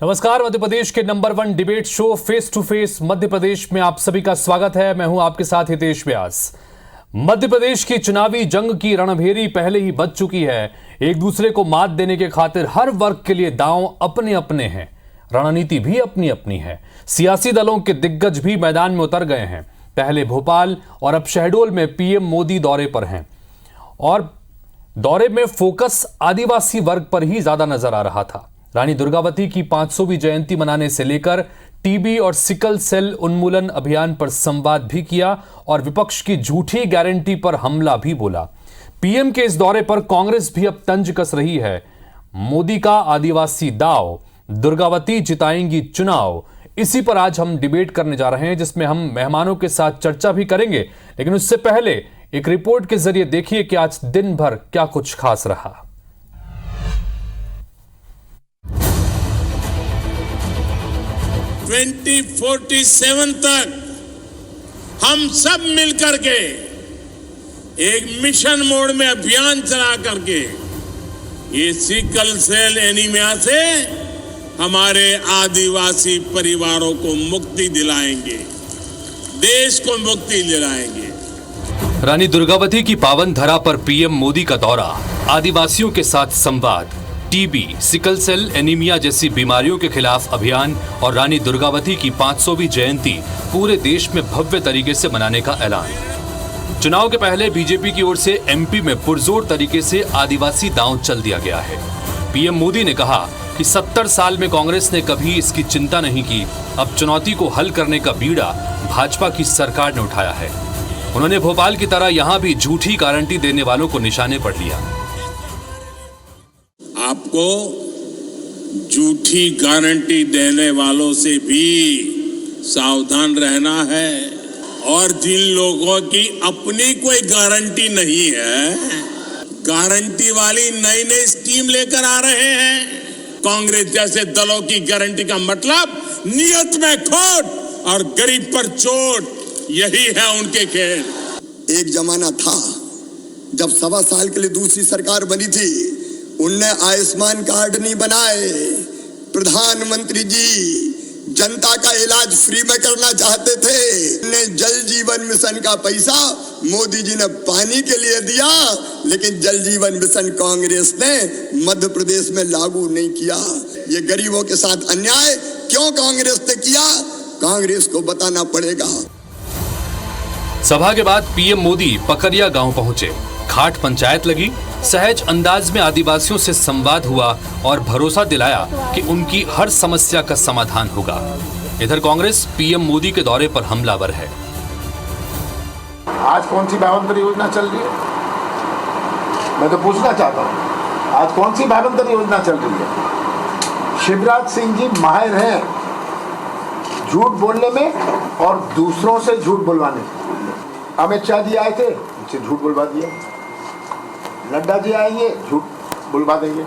नमस्कार, मध्य प्रदेश के नंबर 1 debate show face to face Madhya Pradesh में आप सभी का स्वागत है। मैं हूं आपके साथ हितेश व्यास। मध्य प्रदेश की चुनावी जंग की रणभेरी पहले ही बज चुकी है। एक दूसरे को मात देने के खातिर हर वर्ग के लिए दांव अपने अपने हैं, रणनीति भी अपनी अपनी है। सियासी दलों के दिग्गज भी मैदान में उतर गए हैं। पहले भोपाल और अब शहडोल में पीएम मोदी दौरे पर हैं और दौरे में फोकस आदिवासी वर्ग पर ही ज्यादा नजर आ रहा था। रानी दुर्गावती की 500वीं जयंती मनाने से लेकर टीबी और सिकल सेल उन्मूलन अभियान पर संवाद भी किया और विपक्ष की झूठी गारंटी पर हमला भी बोला। पीएम के इस दौरे पर कांग्रेस भी अब तंज कस रही है। मोदी का आदिवासी दाव, दुर्गावती जिताएंगी चुनाव, इसी पर आज हम डिबेट करने जा रहे हैं, जिसमें हम मेहमानों के साथ चर्चा भी करेंगे। लेकिन उससे पहले एक रिपोर्ट के जरिए देखिए कि आज दिन भर क्या कुछ खास रहा। 2047 तक हम सब मिलकर के एक मिशन मोड में अभियान चला करके ये सिकल सेल एनीमिया से हमारे आदिवासी परिवारों को मुक्ति दिलाएंगे, देश को मुक्ति दिलाएंगे। रानी दुर्गावती की पावन धरा पर पीएम मोदी का दौरा, आदिवासियों के साथ संवाद, टीबी, सिकल सेल एनीमिया जैसी बीमारियों के खिलाफ अभियान और रानी दुर्गावती की 500वीं जयंती पूरे देश में भव्य तरीके से मनाने का ऐलान। चुनाव के पहले बीजेपी की ओर से एमपी में पुरजोर तरीके से आदिवासी दांव चल दिया गया है। पीएम मोदी ने कहा कि 70 साल में कांग्रेस ने कभी इसकी चिंता नहीं की, अब चुनौती को हल करने का बीड़ा भाजपा की सरकार ने उठाया है। उन्होंने भोपाल की तरह यहां भी झूठी गारंटी देने वालों को निशाने पर लिया। आपको झूठी गारंटी देने वालों से भी सावधान रहना है, और जिन लोगों की अपनी कोई गारंटी नहीं है, गारंटी वाली नई नई स्कीम लेकर आ रहे हैं। कांग्रेस जैसे दलों की गारंटी का मतलब नियत में खोट और गरीब पर चोट, यही है उनके खेल। एक जमाना था जब 1.25 साल के लिए दूसरी सरकार बनी थी, उनने आयुष्मान कार्ड नहीं बनाए। प्रधानमंत्री जी जनता का इलाज फ्री में करना चाहते थे। उन्हें जल जीवन मिशन का पैसा मोदी जी ने पानी के लिए दिया, लेकिन जल जीवन मिशन कांग्रेस ने मध्य प्रदेश में लागू नहीं किया। ये गरीबों के साथ अन्याय क्यों कांग्रेस ने किया, कांग्रेस को बताना पड़ेगा। सभा के बाद पीएम मोदी पकरिया गांव पहुंचे। खाट पंचायत लगी, सहज अंदाज में आदिवासियों से संवाद हुआ और भरोसा दिलाया कि उनकी हर समस्या का समाधान होगा। इधर कांग्रेस पीएम मोदी के दौरे पर हमलावर है। आज कौन सी 52 योजना चल रही है, मैं तो पूछना चाहता हूँ, आज कौन सी 52 योजना चल रही है? शिवराज सिंह जी माहिर हैं झूठ बोलने में और दूसरों से झूठ बुलवाने में। अमित शाह जी आए थे, उनसे झूठ बुलवा दिया। नड्डा जी आएंगे, झूठ बुलवा देंगे।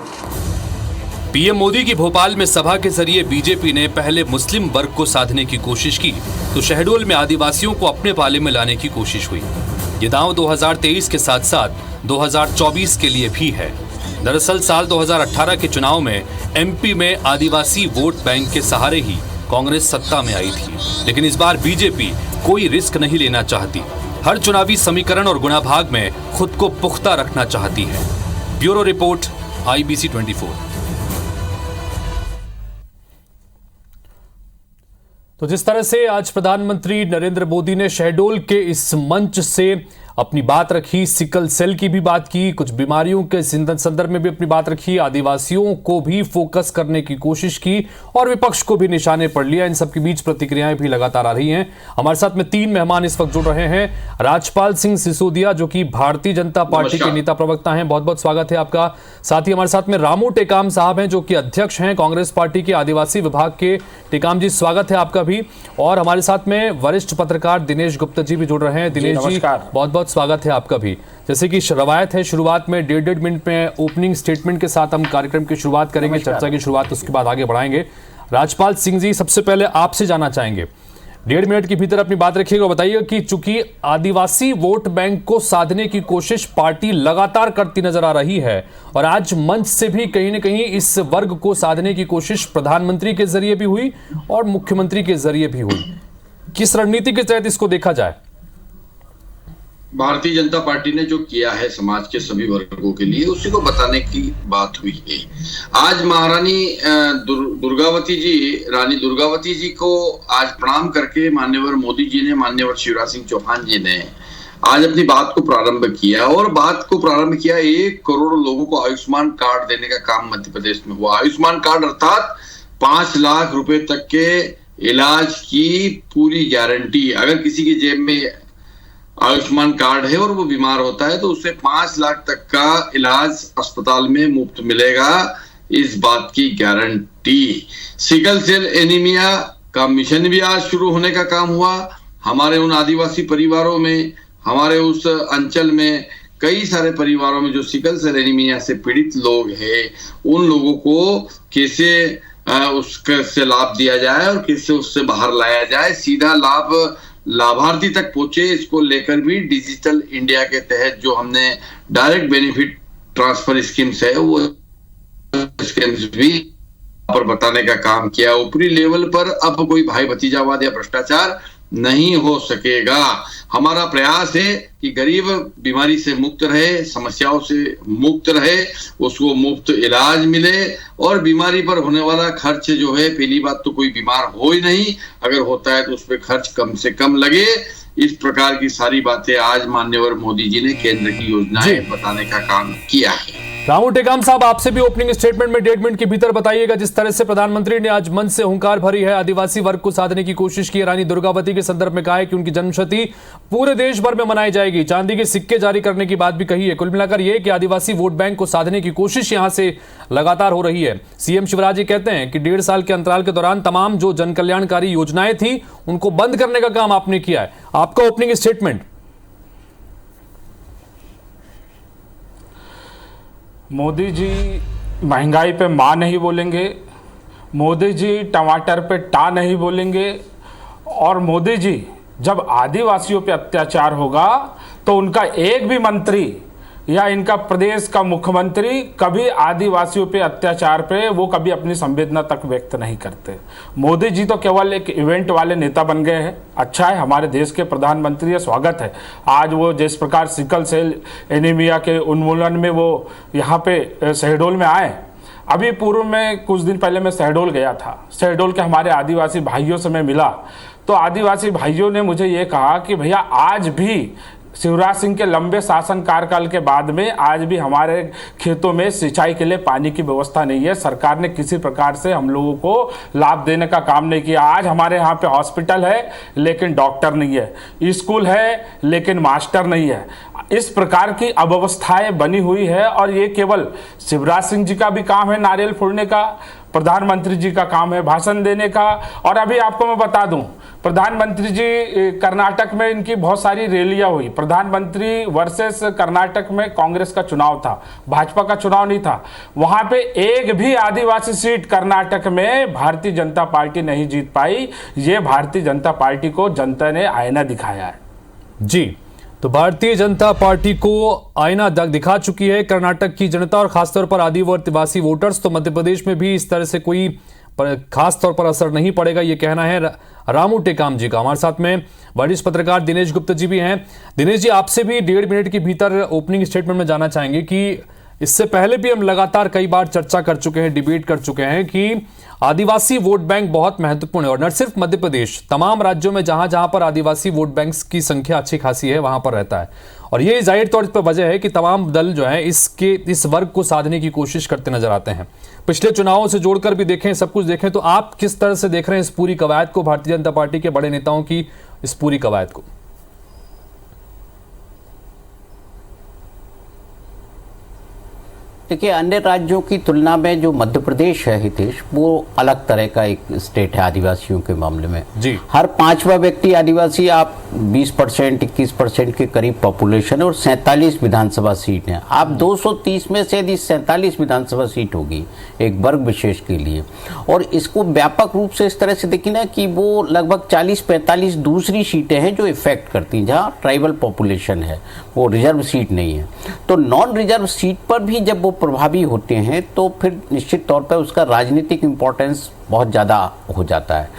पीएम मोदी की भोपाल में सभा के जरिए बीजेपी ने पहले मुस्लिम वर्ग को साधने की कोशिश की, तो शहडोल में आदिवासियों को अपने पाले में लाने की कोशिश हुई। ये दांव 2023 के साथ साथ 2024 के लिए भी है। दरअसल साल 2018 के चुनाव में एमपी में आदिवासी वोट बैंक के सहारे ही कांग्रेस सत्ता में आई थी, लेकिन इस बार बीजेपी कोई रिस्क नहीं लेना चाहती। हर चुनावी समीकरण और गुणाभाग में खुद को पुख्ता रखना चाहती है। Bureau report, IBC 24। तो जिस तरह से आज प्रधानमंत्री नरेंद्र मोदी ने शहडोल के इस मंच से अपनी बात रखी, सिकल सेल की भी बात की, कुछ बीमारियों के संदर्भ में भी अपनी बात रखी, आदिवासियों को भी फोकस करने की कोशिश की और विपक्ष को भी निशाने पर लिया। इन सबके बीच प्रतिक्रियाएं भी लगातार आ रही हैं। हमारे साथ में 3 मेहमान इस वक्त जुड़ रहे हैं। राजपाल सिंह सिसोदिया, जो कि भारतीय जनता पार्टी के नेता प्रवक्ता हैं, बहुत बहुत स्वागत है आपका। साथ ही हमारे साथ में रामू टेकाम साहब हैं, जो कि अध्यक्ष हैं कांग्रेस पार्टी के आदिवासी विभाग के। टेकाम जी, स्वागत है आपका भी। और हमारे साथ में वरिष्ठ पत्रकार दिनेश गुप्ता जी भी जुड़ रहे हैं। दिनेश जी, बहुत बहुत स्वागत है आपका भी। जैसे कि रवायत है, शुरुआत में 1.5 मिनट में ओपनिंग स्टेटमेंट के साथ हम कार्यक्रम की शुरुआत करेंगे, चर्चा की शुरुआत, उसके बाद आगे बढ़ाएंगे। राजपाल सिंह जी, सबसे पहले आपसे जानना चाहेंगे, 1.5 मिनट के भीतर अपनी बात रखिएगा। बताइएगा कि चूंकि आदिवासी वोट बैंक को साधने की कोशिश पार्टी लगातार करती नजर आ रही है और आज मंच से भी कहीं ना कहीं इस वर्ग को साधने की कोशिश प्रधानमंत्री के जरिए भी हुई और मुख्यमंत्री के जरिए भी हुई, किस रणनीति के तहत इसको देखा जाए? भारतीय जनता पार्टी ने जो किया है समाज के सभी वर्गों के लिए, उसी को बताने की बात हुई है। आज महारानी दुर्गावती जी, रानी दुर्गावती जी को आज प्रणाम करके माननीय मोदी जी ने, माननीय शिवराज सिंह चौहान जी ने आज अपनी बात को प्रारंभ किया और बात को प्रारंभ किया 1 करोड़ लोगों को आयुष्मान कार्ड देने का काम मध्य प्रदेश में हुआ। आयुष्मान कार्ड अर्थात 5 लाख रुपए तक के इलाज की पूरी गारंटी। अगर किसी की जेब में आयुष्मान कार्ड है और वो बीमार होता है तो उसे 5 लाख तक का इलाज अस्पताल में मुफ्त मिलेगा, इस बात की गारंटी। सिकल सेल एनीमिया का मिशन भी आज शुरू होने का काम हुआ। हमारे उन आदिवासी परिवारों में, हमारे उस अंचल में कई सारे परिवारों में जो सिकल सेल एनीमिया से पीड़ित लोग हैं, उन लोगों को कैसे उससे लाभ दिया जाए और कैसे उससे बाहर लाया जाए, सीधा लाभ लाभार्थी तक पहुंचे, इसको लेकर भी डिजिटल इंडिया के तहत जो हमने डायरेक्ट बेनिफिट ट्रांसफर स्कीम्स है वो स्कीम्स भी पर बताने का काम किया। ऊपरी लेवल पर अब कोई भाई भतीजावाद या भ्रष्टाचार नहीं हो सकेगा। हमारा प्रयास है कि गरीब बीमारी से मुक्त रहे, समस्याओं से मुक्त रहे, उसको मुफ्त इलाज मिले और बीमारी पर होने वाला खर्च जो है, पहली बात तो कोई बीमार हो ही नहीं, अगर होता है तो उस पर खर्च कम से कम लगे। इस प्रकार की सारी बातें आज माननीय मोदी जी ने केंद्र की योजनाएं बताने का काम किया है। रामू टेकाम साहब, आपसे भी ओपनिंग स्टेटमेंट में 1.5 मिनट के भीतर बताइएगा, जिस तरह से प्रधानमंत्री ने आज मंच से हुंकार भरी है, आदिवासी वर्ग को साधने की कोशिश की, रानी दुर्गावती के संदर्भ में कहा है कि उनकी जन्मशती पूरे देश भर में मनाई जाएगी, चांदी के सिक्के जारी करने की बात भी कही है। कुल मिलाकर यह कि आदिवासी वोट बैंक को साधने की कोशिश यहां से लगातार हो रही है। सीएम शिवराज जी कहते हैं कि 1.5 साल के अंतराल के दौरान तमाम जो जनकल्याणकारी योजनाएं थी उनको बंद करने का काम आपने किया है। आपका ओपनिंग स्टेटमेंट। मोदी जी महंगाई पे माँ नहीं बोलेंगे, मोदी जी टमाटर पे टा नहीं बोलेंगे, और मोदी जी जब आदिवासियों पे अत्याचार होगा तो उनका एक भी मंत्री या इनका प्रदेश का मुख्यमंत्री कभी आदिवासियों पे अत्याचार पे वो कभी अपनी संवेदना तक व्यक्त नहीं करते। मोदी जी तो केवल एक इवेंट वाले नेता बन गए हैं। अच्छा है, हमारे देश के प्रधानमंत्री है, स्वागत है। आज वो जिस प्रकार सिकल सेल एनीमिया के उन्मूलन में वो यहाँ पे शहडोल में आए, अभी पूर्व में कुछ दिन पहले मैं शहडोल गया था। शहडोल के हमारे आदिवासी भाइयों से मैं मिला तो आदिवासी भाइयों ने मुझे ये कहा कि भैया आज भी शिवराज सिंह के लंबे शासन कार्यकाल के बाद में आज भी हमारे खेतों में सिंचाई के लिए पानी की व्यवस्था नहीं है। सरकार ने किसी प्रकार से हम लोगों को लाभ देने का काम नहीं किया। आज हमारे यहाँ पे हॉस्पिटल है लेकिन डॉक्टर नहीं है, स्कूल है लेकिन मास्टर नहीं है। इस प्रकार की अव्यवस्थाएं बनी हुई है और ये केवल शिवराज सिंह जी का भी काम है नारियल फोड़ने का, प्रधानमंत्री जी का काम है भाषण देने का। और अभी आपको मैं बता दूं, प्रधानमंत्री जी कर्नाटक में इनकी बहुत सारी रैलियां हुई। प्रधानमंत्री वर्सेस कर्नाटक में कांग्रेस का चुनाव था, भाजपा का चुनाव नहीं था। वहां पे एक भी आदिवासी सीट कर्नाटक में भारतीय जनता पार्टी नहीं जीत पाई। ये भारतीय जनता पार्टी को जनता ने आईना दिखाया है। जी, तो भारतीय जनता पार्टी को आईना दिखा चुकी है कर्नाटक की जनता और खासतौर पर आदिवासी वोटर्स। तो मध्य प्रदेश में भी इस तरह से कोई खास तौर पर असर नहीं पड़ेगा, ये कहना है रामू टेकाम जी का। हमारे साथ में वरिष्ठ पत्रकार दिनेश गुप्ता जी भी हैं। दिनेश जी, आपसे भी 1.5 मिनट के भीतर ओपनिंग स्टेटमेंट में जाना चाहेंगे कि इससे पहले भी हम लगातार कई बार चर्चा कर चुके हैं, डिबेट कर चुके हैं कि आदिवासी वोट बैंक बहुत महत्वपूर्ण है और न सिर्फ मध्य प्रदेश, तमाम राज्यों में जहां जहां पर आदिवासी वोट बैंक की संख्या अच्छी खासी है वहां पर रहता है। और ये जाहिर तौर पर वजह है कि तमाम दल जो है इस वर्ग को साधने की कोशिश करते नजर आते हैं। पिछले चुनावों से जोड़कर भी देखें, सब कुछ देखें, तो आप किस तरह से देख रहे हैं इस पूरी कवायद को, भारतीय जनता पार्टी के बड़े नेताओं की इस पूरी कवायद को? देखिए, अन्य राज्यों की तुलना में जो मध्य प्रदेश है हितेश, वो अलग तरह का एक स्टेट है आदिवासियों के मामले में। जी, हर 5वां व्यक्ति आदिवासी आप 20% 21% के करीब पॉपुलेशन है और 47 विधानसभा सीट हैं। आप 230 में से यदि 47 विधानसभा सीट होगी एक वर्ग विशेष के लिए, और इसको व्यापक रूप से इस तरह से देखिए ना कि वो लगभग 40-45 दूसरी सीटें हैं जो इफेक्ट करती हैं, जहाँ ट्राइबल पॉपुलेशन है, वो रिजर्व सीट नहीं है। तो नॉन रिजर्व सीट पर भी जब वो प्रभावी होते हैं तो फिर निश्चित तौर पर उसका राजनीतिक इम्पोर्टेंस बहुत ज़्यादा हो जाता है।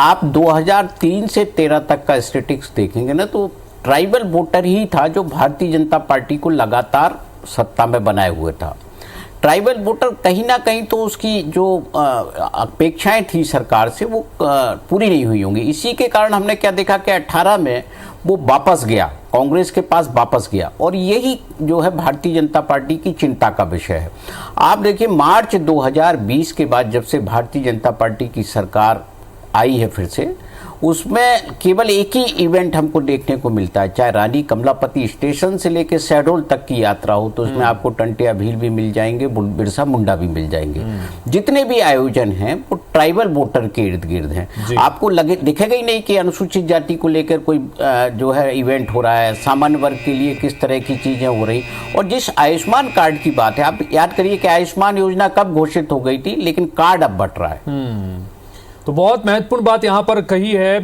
आप 2003 से 13 तक का स्टैटिस्टिक्स देखेंगे ना, तो ट्राइबल वोटर ही था जो भारतीय जनता पार्टी को लगातार सत्ता में बनाए हुए था। ट्राइबल वोटर कहीं ना कहीं तो उसकी जो अपेक्षाएं थी सरकार से वो पूरी नहीं हुई होंगी। इसी के कारण हमने क्या देखा कि 18 में वो वापस गया, कांग्रेस के पास वापस गया, और यही जो है भारतीय जनता पार्टी की चिंता का विषय है। आप देखिए मार्च 2020 के बाद जब से भारतीय जनता पार्टी की सरकार आई है फिर से, उसमें केवल एक ही इवेंट हमको देखने को मिलता है, चाहे रानी कमलापति स्टेशन से लेकर शहडोल तक की यात्रा हो तो उसमें आपको टंटिया भील भी मिल जाएंगे, बिरसा मुंडा भी मिल जाएंगे। जितने भी आयोजन हैं वो ट्राइबल वोटर के इर्द गिर्द हैं। आपको दिखेगा ही नहीं कि अनुसूचित जाति को लेकर कोई जो है इवेंट हो रहा है, सामान्य वर्ग के लिए किस तरह की चीजें हो रही। और जिस आयुष्मान कार्ड की बात है, आप याद करिए कि आयुष्मान योजना कब घोषित हो गई थी, लेकिन कार्ड अब बट रहा है। तो बहुत महत्वपूर्ण बात यहां पर कही है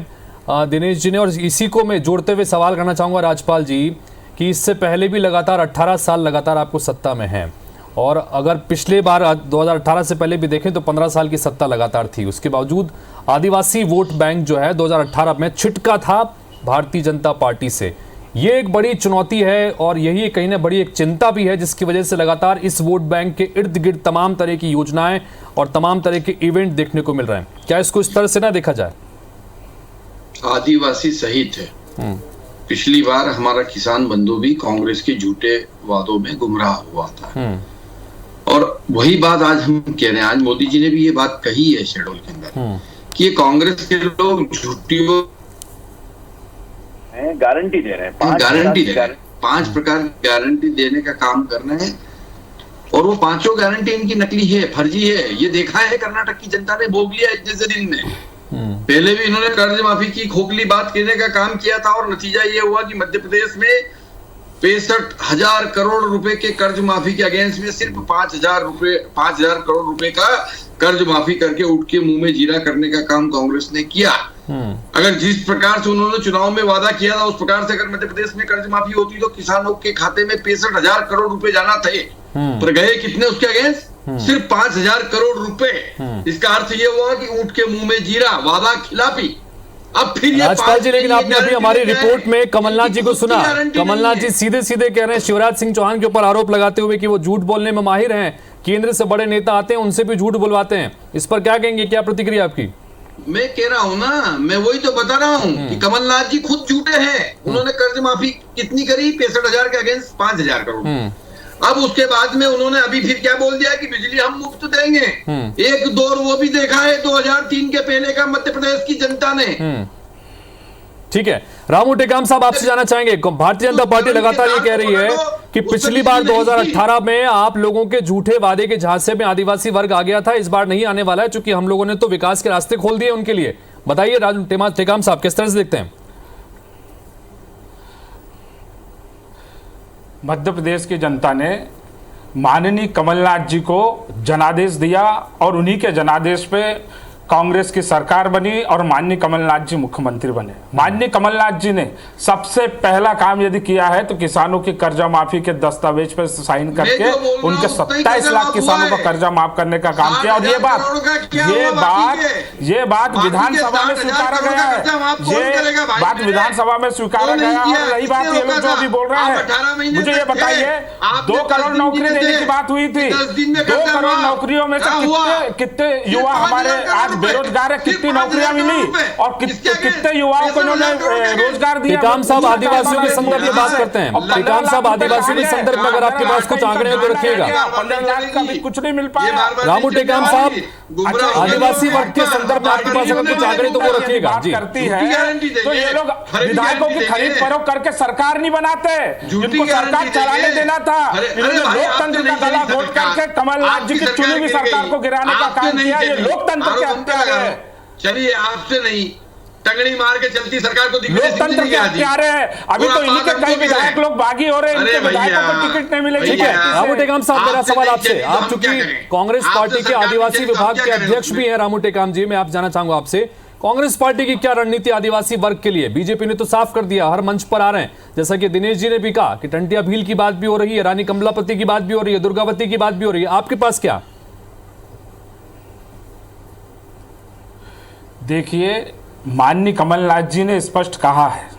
दिनेश जी ने, और इसी को मैं जोड़ते हुए सवाल करना चाहूंगा राजपाल जी कि इससे पहले भी लगातार 18 साल लगातार आपको सत्ता में हैं, और अगर पिछले बार 2018 से पहले भी देखें तो 15 साल की सत्ता लगातार थी। उसके बावजूद आदिवासी वोट बैंक जो है 2018 में छिटका था भारतीय जनता पार्टी से। ये एक बड़ी चुनौती है और यही कहीं ना बड़ी एक चिंता भी है, जिसकी वजह से लगातार इस वोट बैंक के इर्द गिर्द तमाम तरह की योजनाएं और तमाम तरह के इवेंट देखने को मिल रहे हैं। क्या इसको इस तरह से ना देखा जाए? आदिवासी सहित है। पिछली बार हमारा किसान बंधु भी कांग्रेस के झूठे वादों में गुमराह हुआ था, और वही बात आज हम कह रहे हैं। आज मोदी जी ने भी ये बात कही है शेड्यूल के अंदर कि ये कांग्रेस के लोग झूठी गारंटी दे रहे हैं, गारंटी दे रहे हैं, 5 प्रकार की गारंटी देने का काम करना है, और वो 5 गारंटी इनकी नकली है, फर्जी है। ये देखा है कर्नाटक की जनता ने, भोग लिया इतने से दिन में। पहले भी इन्होंने कर्ज माफी की खोखली बात कहने का काम किया था, और नतीजा ये हुआ कि मध्य प्रदेश में 65,000 करोड़ रुपए के कर्ज माफी के अगेंस्ट में सिर्फ 5,000 करोड़ रुपए का कर्ज माफी करके उठ के मुंह में जीरा करने का काम कांग्रेस ने किया। अगर जिस प्रकार से उन्होंने चुनाव में वादा किया था उस प्रकार से अगर मध्य प्रदेश में कर्ज माफी होती तो किसानों के खाते में 65,000 करोड़ रुपए जाना थे, पर गए कितने उसके अगेंस्ट? सिर्फ 5,000 करोड़ रुपए। इसका अर्थ ये हुआ कि ऊंट के मुंह में जीरा, वादा खिलाफी। अब फिर राजपाल जी, लेकिन आपने अभी हमारी रिपोर्ट में कमलनाथ जी को सुना, कमलनाथ जी सीधे सीधे कह रहे हैं शिवराज सिंह चौहान के ऊपर आरोप लगाते हुए कि वो झूठ बोलने में माहिर हैं, केंद्र से बड़े नेता आते हैं उनसे भी झूठ बुलवाते हैं। इस पर क्या कहेंगे, क्या प्रतिक्रिया आपकी? मैं कह रहा हूं ना, मैं वही तो बता रहा हूं कि कमलनाथ जी खुद झूठे हैं। उन्होंने कर्ज माफी कितनी करी? 65,000 के अगेंस्ट 5,000 करोड़। अब उसके बाद में उन्होंने अभी फिर क्या बोल दिया कि बिजली हम मुफ्त देंगे। एक दौर वो भी देखा है 2003 के पहले का मध्य प्रदेश की जनता ने। ठीक है, रामू टेकाम साहब आपसे जाना चाहेंगे, भारतीय जनता पार्टी लगातार ये कह रही है कि पिछली बार 2018 में आप लोगों के झूठे वादे के झांसे में आदिवासी वर्ग आ गया था, इस बार नहीं आने वाला है, क्योंकि हम लोगों ने तो विकास के रास्ते खोल दिए उनके लिए। बताइए रामू टेकाम साहब, किस तरह से देखते हैं? मध्य प्रदेश की जनता ने माननीय कमलनाथ जी को जनादेश दिया, और उन्हीं के जनादेश पे कांग्रेस की सरकार बनी और माननीय कमलनाथ जी मुख्यमंत्री बने। माननीय कमलनाथ जी ने सबसे पहला काम यदि किया है तो किसानों की कर्जा माफी के दस्तावेज पर साइन करके उनके 27 लाख किसानों का कर्जा माफ करने का काम किया। और ये बात विधानसभा में स्वीकारा गया है, ये बात विधानसभा में स्वीकारा गया। और रही बात ये लोग जो अभी बोल रहे हैं, मुझे ये बताइए, 2 करोड़ नौकरी देने की बात हुई थी, 2 करोड़ नौकरियों में से कितने युवा हमारे आज बेरोजगार है, कितनी नौकरियां मिली और कितने युवाओं को उन्होंने रोजगार दिया? टेकाम साहब आदिवासियों के संदर्भ में बात करते हैं, टेकाम साहब आदिवासियों के संदर्भ में अगर आपके पास कुछ आंकड़े हो तो रखिएगा। 15 लाख का भी कुछ नहीं मिल पाया। रामू टेकाम साहब, आदिवासी वर्ग के संदर्भ में आपके पास अगर कुछ आंकड़े तो वो रखिएगा जी। करती है तो ये लोग विधायकों की खरीद फरोख्त करके सरकार नहीं बनाते, जिनको सरकार चलाने देना था। इन्होंने लोकतंत्र का गला घोट करके कमलनाथ जी की चुनी हुई सरकार को गिराने का काम किया। ये लोकतंत्र के हत्या है। चलिए आपसे नहीं, टंगड़ी मार के चलती सरकार को लोकतंत्र के हत्यारे हैं। अभी तो इन्हीं के कई विधायक लोग बागी हो रहे हैं, इनके विधायकों को टिकट नहीं मिलेगी। ठीक है रामू टेकाम साहब, मेरा सवाल आपसे, आप चूंकि कांग्रेस पार्टी के आदिवासी विभाग के अध्यक्ष भी हैं रामू टेकाम जी, मैं आप जानना चाहूंगा आपसे, कांग्रेस पार्टी की क्या रणनीति आदिवासी वर्ग के लिए? बीजेपी ने तो साफ कर दिया, हर मंच पर आ रहे हैं, जैसा कि दिनेश जी ने भी कहा कि टंटिया भील की बात भी हो रही है, रानी कमलापति की बात भी हो रही है, दुर्गावती की बात भी हो रही है, आपके पास क्या? देखिए, माननीय कमलनाथ जी ने स्पष्ट कहा है,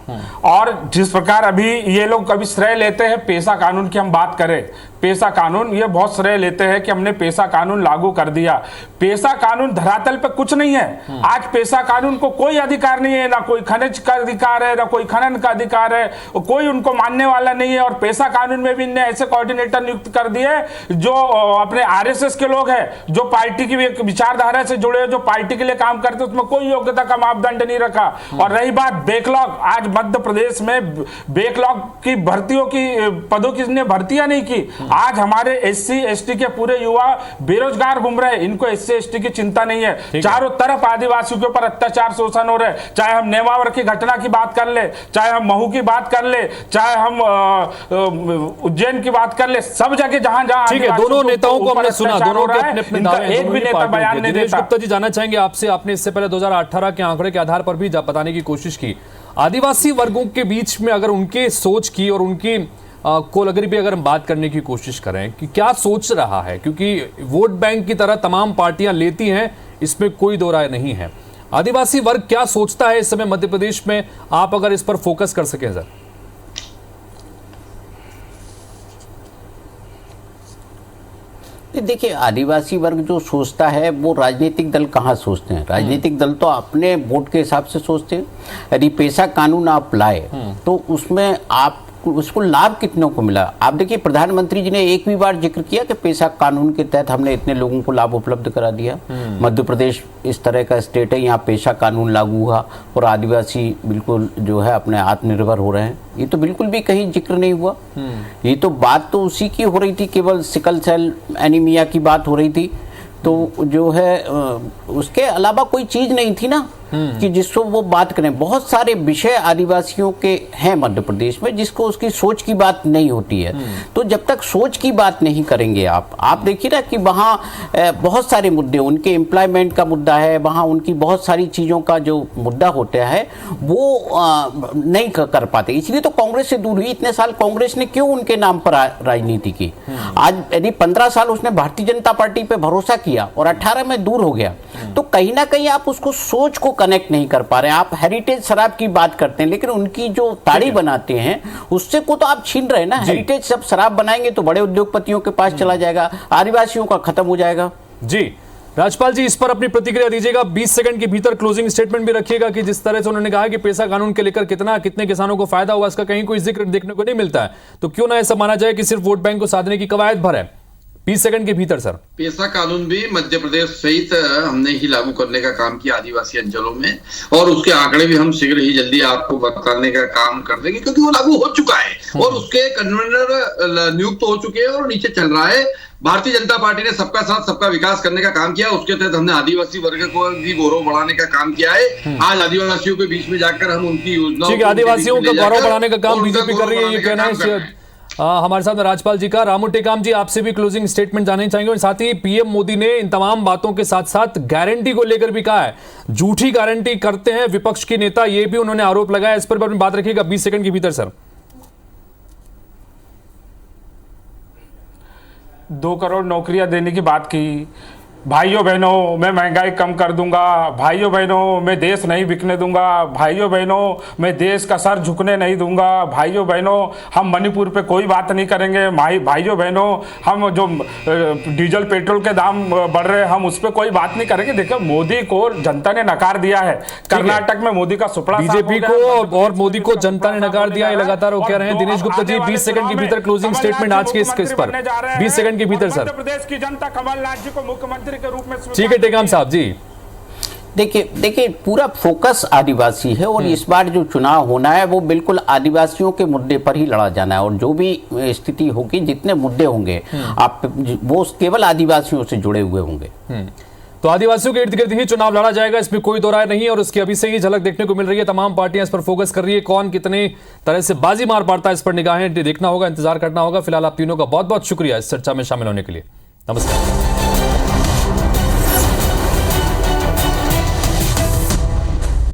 और जिस प्रकार अभी ये लोग कभी श्रेय लेते हैं पेशा कानून की, हम बात करें पेशा कानून, ये बहुत श्रेय लेते हैं कि हमने पेशा कानून लागू कर दिया। पेशा कानून धरातल पे कुछ नहीं है। आज पेशा कानून को कोई अधिकार नहीं है, ना कोई खनिज का अधिकार है, ना कोई खनन का अधिकार है, कोई उनको मानने वाला नहीं है। और पेशा कानून में भी इनने ऐसे कोऑर्डिनेटर नियुक्त कर दिए जो अपने आरएसएस के लोग हैं, जो पार्टी की विचारधारा से जुड़े हैं, जो पार्टी के लिए काम करते हैं, उसमें कोई योग्यता का मापदंड नहीं रखा। और रही बात बैकलॉग, आज मध्य प्रदेश में बैकलॉग की भर्तियों की पदों की भर्तियां नहीं की। आज हमारे एससी एसटी के पूरे युवा बेरोजगार घूम रहे हैं, इनको एससी एसटी की चिंता नहीं है। चारों तरफ आदिवासियों के ऊपर अत्याचार शोषण हो रहे हैं, चाहे हम नेमावर की घटना की बात कर ले, चाहे हम महू की बात कर ले, चाहे हम उज्जैन की बात कर ले, सब जगह जहां जहां। ठीक है, दोनों नेताओं को हमने सुना, दोनों के अपने अपने दावे, एक भी नेता बयान नहीं देता। गुप्ता जी, जानना चाहेंगे आपसे, आपने इससे पहले 2018 के आंकड़े के आधार पर भी बताने की कोशिश की, आदिवासी वर्गों के बीच में अगर उनके सोच की और उनकी कोलगरी भी अगर हम बात करने की कोशिश करें कि क्या सोच रहा है, क्योंकि वोट बैंक की तरह तमाम पार्टियां लेती हैं, इसमें कोई दो राय नहीं है, आदिवासी वर्ग क्या सोचता है इस समय मध्य प्रदेश में, आप अगर इस पर फोकस कर सकें सर। देखिए, आदिवासी वर्ग जो सोचता है वो राजनीतिक दल कहाँ सोचते हैं। राजनीतिक दल तो अपने वोट के हिसाब से सोचते हैं। यदि पेशा कानून आप लाए तो उसमें आप उसको लाभ कितनों को मिला। आप देखिए, प्रधानमंत्री जी ने एक भी बार जिक्र किया कि पेशा कानून के तहत हमने इतने लोगों को लाभ उपलब्ध करा दिया। मध्य प्रदेश इस तरह का स्टेट है, यहाँ पेशा कानून लागू हुआ और आदिवासी बिल्कुल जो है अपने आत्मनिर्भर हो रहे हैं, ये तो बिल्कुल भी कहीं जिक्र नहीं हुआ। ये तो बात तो उसी की हो रही थी, केवल सिकल सेल एनीमिया की बात हो रही थी, तो जो है उसके अलावा कोई चीज नहीं थी ना कि जिसको वो बात करें। बहुत सारे विषय आदिवासियों के हैं मध्य प्रदेश में जिसको उसकी सोच की बात नहीं होती है। तो जब तक सोच की बात नहीं करेंगे आप देखिए ना कि वहाँ बहुत सारे मुद्दे, उनके एम्प्लॉयमेंट का मुद्दा है, वहाँ उनकी बहुत सारी चीज़ों का जो मुद्दा होता है वो नहीं कर पाते। इसलिए तो कांग्रेस से दूर हुई। इतने साल कांग्रेस ने क्यों उनके नाम पर राजनीति की। आज यदि 15 साल उसने भारतीय जनता पार्टी पे भरोसा किया और 18 में दूर हो गया, तो कहीं ना कहीं आप उसको सोच को कनेक्ट नहीं कर पा रहे हैं। आप हेरिटेज शराब की बात करते हैं, लेकिन उनकी जो ताड़ी बनाते हैं उससे को तो आप छीन रहे हैं ना। हेरिटेज सब शराब बनाएंगे तो बड़े उद्योगपतियों के पास चला जाएगा, आदिवासियों का खत्म हो जाएगा। जी राजपाल जी, इस पर अपनी प्रतिक्रिया दीजिएगा। 20 सेकंड के भीतर क्लोजिंग स्टेटमेंट भी रखिएगा कि जिस तरह से उन्होंने कहा कि पेशा कानून के लेकर कितने किसानों को फायदा हुआ, इसका कहीं कोई जिक्र देखने को नहीं मिलता है, तो क्यों ना ऐसा माना जाए कि सिर्फ वोट बैंक को साधने की कवायद भर है। 20 सेकंड के भीतर सर। पेशा कानून भी मध्य प्रदेश सहित हमने ही लागू करने का काम किया आदिवासी अंचलों में, और उसके आंकड़े भी हम शीघ्र ही जल्दी आपको बताने का काम कर देंगे, क्योंकि वो लागू हो चुका है और उसके कन्वीनर नियुक्त हो चुके हैं और नीचे चल रहा है। भारतीय जनता पार्टी ने सबका साथ सबका विकास करने का काम किया, उसके तहत हमने आदिवासी वर्ग को भी गौरव बढ़ाने का काम किया है। आज आदिवासियों के बीच में जाकर हम उनकी योजनाओं, आदिवासियों का गौरव बढ़ाने का काम बीजेपी कर रही है, ये कहना है हमारे साथ राजपाल जी का। रामू टेकाम जी, आपसे भी क्लोजिंग स्टेटमेंट जानना चाहेंगे। और साथ ही पीएम मोदी ने इन तमाम बातों के साथ साथ गारंटी को लेकर भी कहा है, झूठी गारंटी करते हैं विपक्ष के नेता, ये भी उन्होंने आरोप लगाया। इस पर भी अपनी बात रखिएगा 20 सेकंड के भीतर सर। 2 करोड़ नौकरियां देने की बात की। भाइयों बहनों, मैं महंगाई कम कर दूंगा। भाइयों बहनों, मैं देश नहीं बिकने दूंगा। भाइयों बहनों, मैं देश का सर झुकने नहीं दूंगा। भाइयों बहनों, हम मणिपुर पे कोई बात नहीं करेंगे। भाइयों बहनों, हम जो डीजल पेट्रोल के दाम बढ़ रहे हैं हम उस पर कोई बात नहीं करेंगे। देखो, मोदी को जनता ने नकार दिया है। कर्नाटक में मोदी का सुपड़ा, बीजेपी को और मोदी को जनता ने नकार दिया है, लगातार वो कह रहे हैं। दिनेश गुप्ता जी, 20 सेकंड के भीतर क्लोजिंग स्टेटमेंट आज के इस पर 20 सेकंड के भीतर सर। प्रदेश की जनता कमलनाथ जी को मुख्यमंत्री के रूप में, ठीक है टेकाम साहब जी। देखिए पूरा फोकस आदिवासी है और इस बार जो चुनाव होना है वो बिल्कुल आदिवासियों के मुद्दे पर ही लड़ा जाना है। और जो भी स्थिति होगी, जितने मुद्दे होंगे आप वो केवल आदिवासियों से जुड़े हुए होंगे। तो आदिवासियों के इर्द गिर्द ही चुनाव लड़ा जाएगा, इसमें कोई दो राय नहीं, और उसकी अभी से ही झलक देखने को मिल रही है। तमाम पार्टियां इस पर फोकस कर रही है, कौन कितने तरह से बाजी मार पाता है इस पर निगाहें देखना होगा, इंतजार करना होगा। फिलहाल आप तीनों का बहुत बहुत शुक्रिया इस चर्चा में शामिल होने के लिए। नमस्कार।